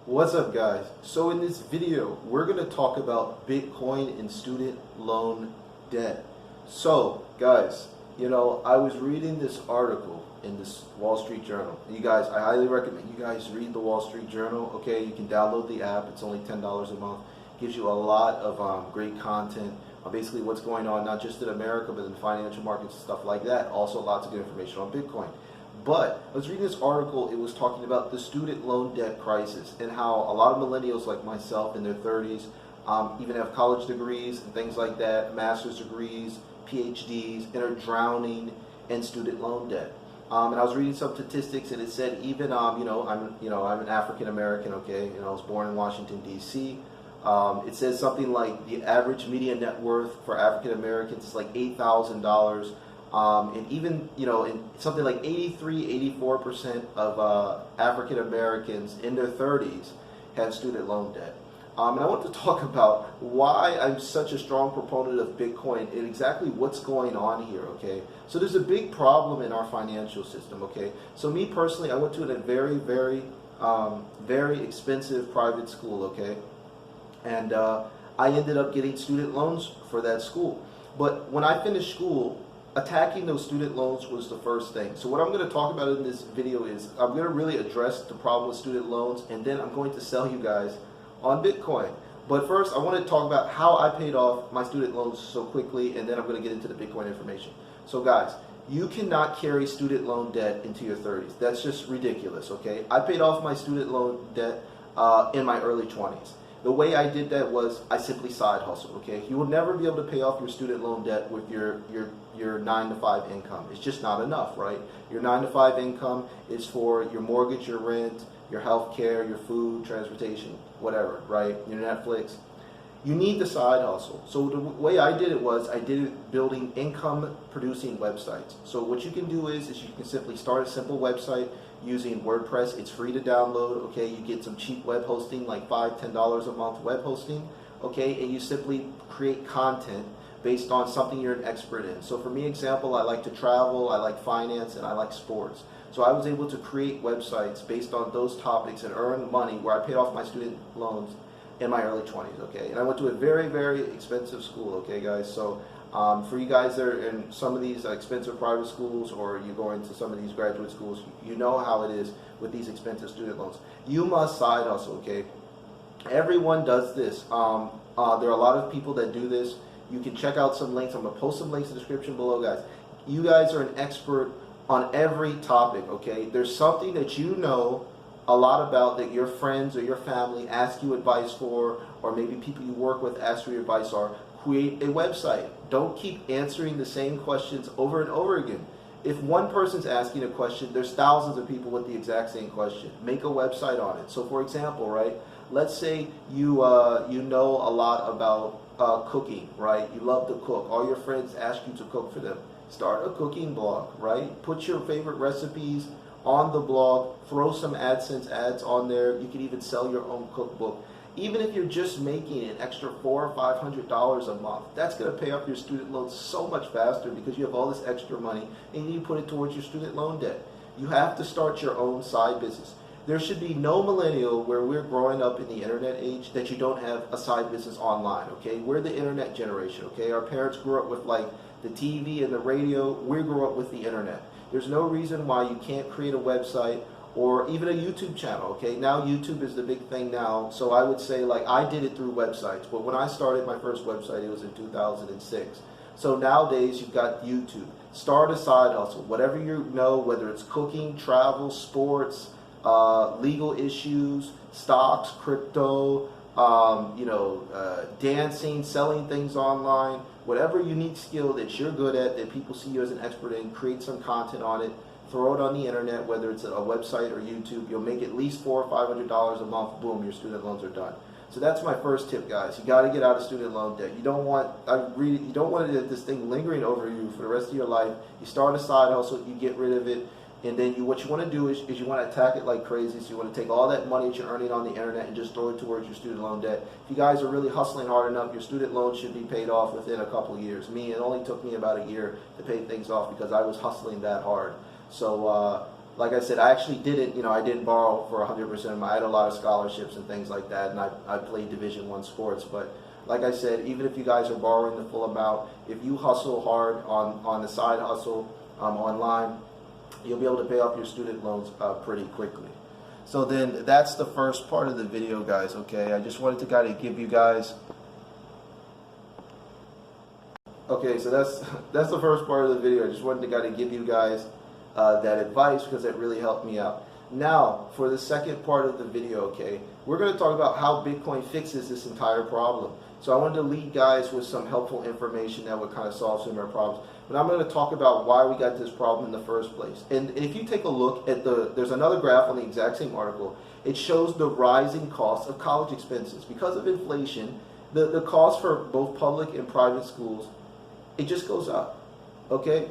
What's up, guys? So in this video we're going to talk about Bitcoin and student loan debt. So guys, I was reading this article in this Wall Street Journal. You guys, I highly recommend you guys read the Wall Street Journal. Okay, you can download the app. It's only $10 a month. Gives you a lot of great content on basically what's going on, not just in America but in financial markets and stuff like that. Also lots of good information on Bitcoin. But I was reading this article. It was talking about the student loan debt crisis and how a lot of millennials like myself in their 30s even have college degrees and things like that, master's degrees, PhDs, and are drowning in student loan debt. And I was reading some statistics, and it said even I'm an African American. Okay, I was born in Washington D.C. It says something like the average median net worth for African Americans is like $8,000. And even, in something like 84% of African Americans in their 30s have student loan debt. And I want to talk about why I'm such a strong proponent of Bitcoin and exactly what's going on here, okay? So there's a big problem in our financial system, okay? So me personally, I went to a very, very, very expensive private school, okay? And I ended up getting student loans for that school. But when I finished school, attacking those student loans was the first thing. So what I'm going to talk about in this video is I'm going to really address the problem with student loans, and then I'm going to sell you guys on Bitcoin. But first, I want to talk about how I paid off my student loans so quickly, and then I'm going to get into the Bitcoin information. So guys, you cannot carry student loan debt into your 30s. That's just ridiculous, okay? I paid off my student loan debt in my early 20s. The way I did that was I simply side hustled, okay? You will never be able to pay off your student loan debt with your 9-to-5 income. It's just not enough, right? Your 9-to-5 income is for your mortgage, your rent, your health care, your food, transportation, whatever, right? Your Netflix. You need the side hustle. So the way I did it was I did it building income producing websites. So what you can do is you can simply start a simple website using WordPress. It's free to download, okay? You get some cheap web hosting, like $5, $10 a month web hosting, okay? And you simply create content based on something you're an expert in. So for me, example, I like to travel, I like finance, and I like sports. So I was able to create websites based on those topics and earn money where I paid off my student loans in my early 20s, okay? And I went to a very, very expensive school, okay, guys? So for you guys that are in some of these expensive private schools, or you go into some of these graduate schools, you know how it is with these expensive student loans. You must side hustle, okay? Everyone does this. There are a lot of people that do this. You can check out some links. I'm going to post some links in the description below, guys. You guys are an expert on every topic, okay? There's something that you know a lot about that your friends or your family ask you advice for, or maybe people you work with ask for your advice on. Create a website. Don't keep answering the same questions over and over again. If one person's asking a question, there's thousands of people with the exact same question. Make a website on it. So for example, right, let's say you know a lot about cooking, right? You love to cook. All your friends ask you to cook for them. Start a cooking blog, right? Put your favorite recipes on the blog. Throw some AdSense ads on there. You can even sell your own cookbook. Even if you're just making an extra $400 or $500 a month, that's going to pay off your student loans so much faster because you have all this extra money and you put it towards your student loan debt. You have to start your own side business. There should be no millennial where we're growing up in the internet age that you don't have a side business online, okay? We're the internet generation, okay? Our parents grew up with like the TV and the radio. We grew up with the internet. There's no reason why you can't create a website or even a YouTube channel, okay? Now YouTube is the big thing now, so I would say like I did it through websites, but when I started my first website, it was in 2006. So nowadays you've got YouTube. Start a side hustle, whatever you know, whether it's cooking, travel, sports, legal issues, stocks, crypto, dancing, selling things online, whatever unique skill that you're good at, that people see you as an expert in, create some content on it. Throw it on the internet, whether it's a website or YouTube. You'll make at least $400 or $500 a month. Boom, your student loans are done. So that's my first tip, guys. You got to get out of student loan debt. You don't want this thing lingering over you for the rest of your life. You start a side hustle, you get rid of it, and then what you want to do is you want to attack it like crazy. So you want to take all that money that you're earning on the internet and just throw it towards your student loan debt. If you guys are really hustling hard enough, your student loan should be paid off within a couple of years. It only took me about a year to pay things off because I was hustling that hard. So like I said, I actually didn't, I didn't borrow for 100% of my, I had a lot of scholarships and things like that, and I played Division I sports. But like I said, even if you guys are borrowing the full amount, if you hustle hard on the side hustle online, you'll be able to pay off your student loans pretty quickly. So then that's the first part of the video, guys, okay? I just wanted to kind of give you guys, okay, so that's the first part of the video. I just wanted to kind of give you guys that advice because it really helped me out. Now, for the second part of the video, okay, we're going to talk about how Bitcoin fixes this entire problem. So I wanted to lead guys with some helpful information that would kind of solve some of our problems. But I'm going to talk about why we got this problem in the first place. And if you take a look at there's another graph on the exact same article. It shows the rising cost of college expenses. Because of inflation, the cost for both public and private schools, it just goes up, okay?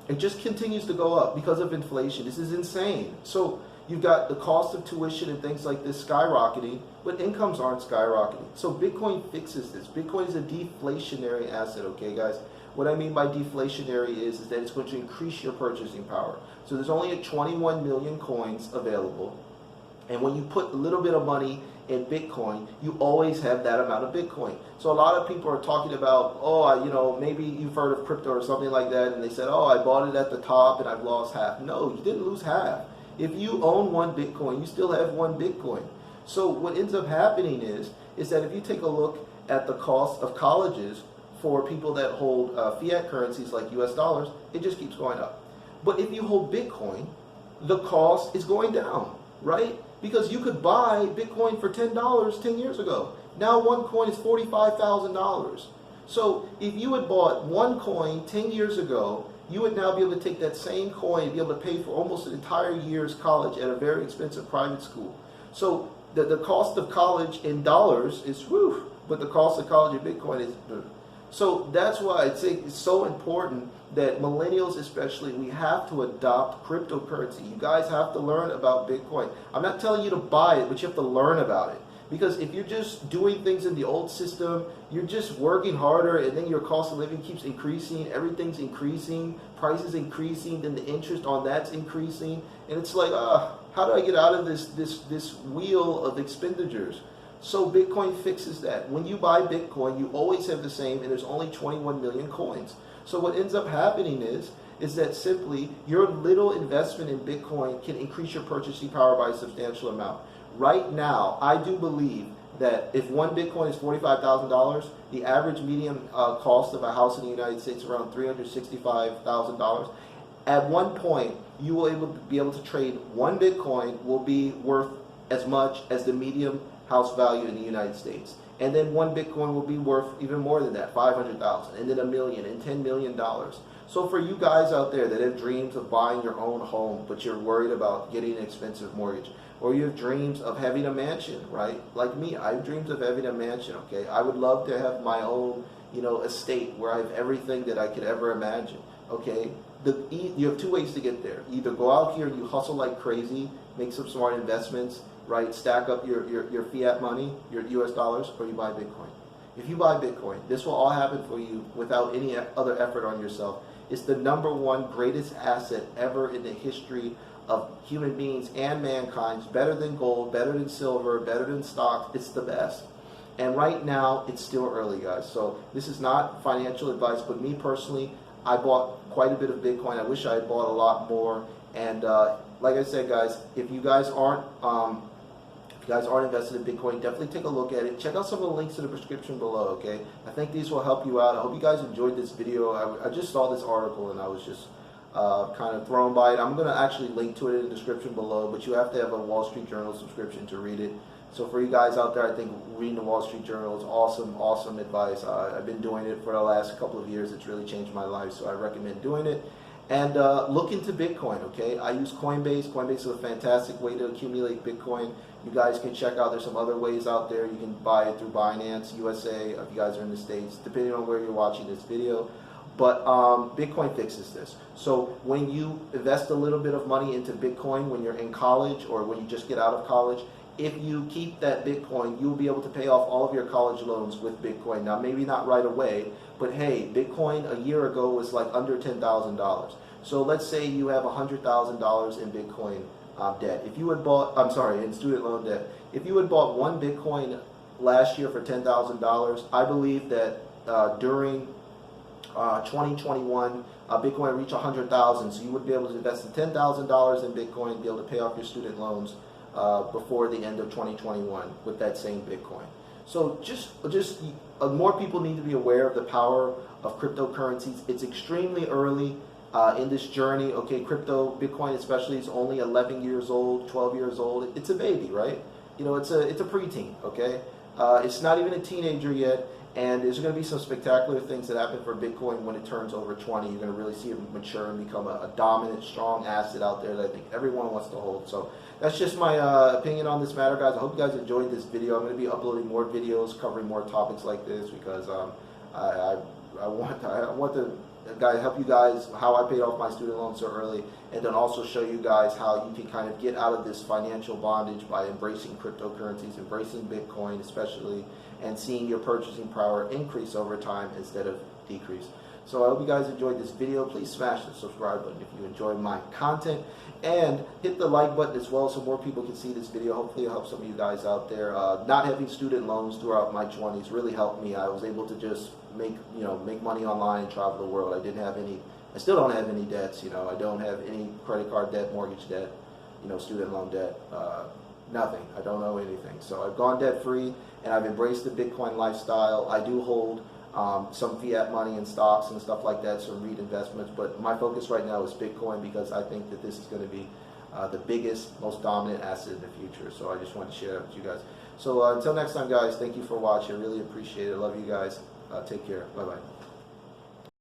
It just continues to go up because of inflation. This is insane. So you've got the cost of tuition and things like this skyrocketing, but incomes aren't skyrocketing. So Bitcoin fixes this. Bitcoin is a deflationary asset, okay, guys? What I mean by deflationary is that it's going to increase your purchasing power. So there's only 21 million coins available. And when you put a little bit of money in Bitcoin, you always have that amount of Bitcoin. So a lot of people are talking about, oh, maybe you've heard of crypto or something like that, and they said, oh, I bought it at the top and I've lost half. No, you didn't lose half. If you own one Bitcoin, you still have one Bitcoin. So what ends up happening is that if you take a look at the cost of colleges for people that hold fiat currencies like US dollars, it just keeps going up. But if you hold Bitcoin, the cost is going down, right? Because you could buy Bitcoin for $10 10 years ago. Now one coin is $45,000. So if you had bought one coin 10 years ago, you would now be able to take that same coin and be able to pay for almost an entire year's college at a very expensive private school. So the cost of college in dollars is whew, but the cost of college in Bitcoin is. So that's why I think it's so important that millennials especially, we have to adopt cryptocurrency. You guys have to learn about Bitcoin. I'm not telling you to buy it, but you have to learn about it. Because if you're just doing things in the old system, you're just working harder and then your cost of living keeps increasing, everything's increasing, prices increasing, then the interest on that's increasing. And it's like, how do I get out of this wheel of expenditures? So Bitcoin fixes that. When you buy Bitcoin, you always have the same, and there's only 21 million coins. So what ends up happening is that simply your little investment in Bitcoin can increase your purchasing power by a substantial amount. Right now, I do believe that if one Bitcoin is $45,000, the average median cost of a house in the United States is around $365,000. At one point, you will be able to trade one Bitcoin will be worth as much as the median house value in the United States. And then one Bitcoin will be worth even more than that, 500,000, and then $1 million, and $10 million. So for you guys out there that have dreams of buying your own home, but you're worried about getting an expensive mortgage, or you have dreams of having a mansion, right? Like me, I have dreams of having a mansion, okay? I would love to have my own, estate where I have everything that I could ever imagine, okay? You have two ways to get there. Either go out here and you hustle like crazy, make some smart investments, right? Stack up your fiat money, your US dollars, or you buy Bitcoin. If you buy Bitcoin, this will all happen for you without any other effort on yourself. It's the #1 greatest asset ever in the history of human beings and mankind. It's better than gold, better than silver, better than stocks. It's the best. And right now, it's still early, guys. So this is not financial advice, but me personally, I bought quite a bit of Bitcoin. I wish I had bought a lot more. And like I said, guys, if you guys aren't invested in Bitcoin, definitely take a look at it. Check out some of the links in the description below, okay? I think these will help you out. I hope you guys enjoyed this video. I just saw this article and I was just kind of thrown by it. I'm going to actually link to it in the description below, but you have to have a Wall Street Journal subscription to read it. So for you guys out there, I think reading the Wall Street Journal is awesome, awesome advice. I've been doing it for the last couple of years. It's really changed my life, so I recommend doing it. And look into Bitcoin, okay? I use Coinbase. Coinbase is a fantastic way to accumulate Bitcoin. You guys can check out, there's some other ways out there. You can buy it through Binance USA if you guys are in the States, depending on where you're watching this video. But Bitcoin fixes this. So when you invest a little bit of money into Bitcoin when you're in college or when you just get out of college, if you keep that Bitcoin, you'll be able to pay off all of your college loans with Bitcoin. Now, maybe not right away, but hey, Bitcoin a year ago was like under $10,000. So let's say you have $100,000 in Bitcoin debt. If you had bought, I'm sorry, in student loan debt, if you had bought one Bitcoin last year for $10,000, I believe that during 2021, Bitcoin reached 100,000. So you would be able to invest in $10,000 in Bitcoin, be able to pay off your student loans before the end of 2021 with that same Bitcoin. So just more people need to be aware of the power of cryptocurrencies. It's extremely early in this journey. Okay, crypto, Bitcoin especially, is only 11 years old, 12 years old. It's a baby, right? You know, it's a preteen. Okay, it's not even a teenager yet. And there's going to be some spectacular things that happen for Bitcoin when it turns over 20. You're going to really see it mature and become a dominant, strong asset out there that I think everyone wants to hold. So that's just my opinion on this matter, guys. I hope you guys enjoyed this video. I'm going to be uploading more videos covering more topics like this because I want to help you guys how I paid off my student loans so early, and then also show you guys how you can kind of get out of this financial bondage by embracing cryptocurrencies, embracing Bitcoin especially, and seeing your purchasing power increase over time instead of decrease. So I hope you guys enjoyed this video. Please smash the subscribe button if you enjoy my content, and hit the like button as well so more people can see this video. Hopefully it'll help some of you guys out there. Not having student loans throughout my 20s really helped me. I was able to just make money online and travel the world. I still don't have any debts. I don't have any credit card debt, mortgage debt, student loan debt, nothing. I don't owe anything. So I've gone debt free, and I've embraced the Bitcoin lifestyle. I do hold some fiat money and stocks and stuff like that, some REIT investments, but my focus right now is Bitcoin because I think that this is going to be the biggest, most dominant asset in the future. So I just wanted to share that with you guys. So until next time, guys, thank you for watching. I really appreciate it. I love you guys. Take care. Bye-bye.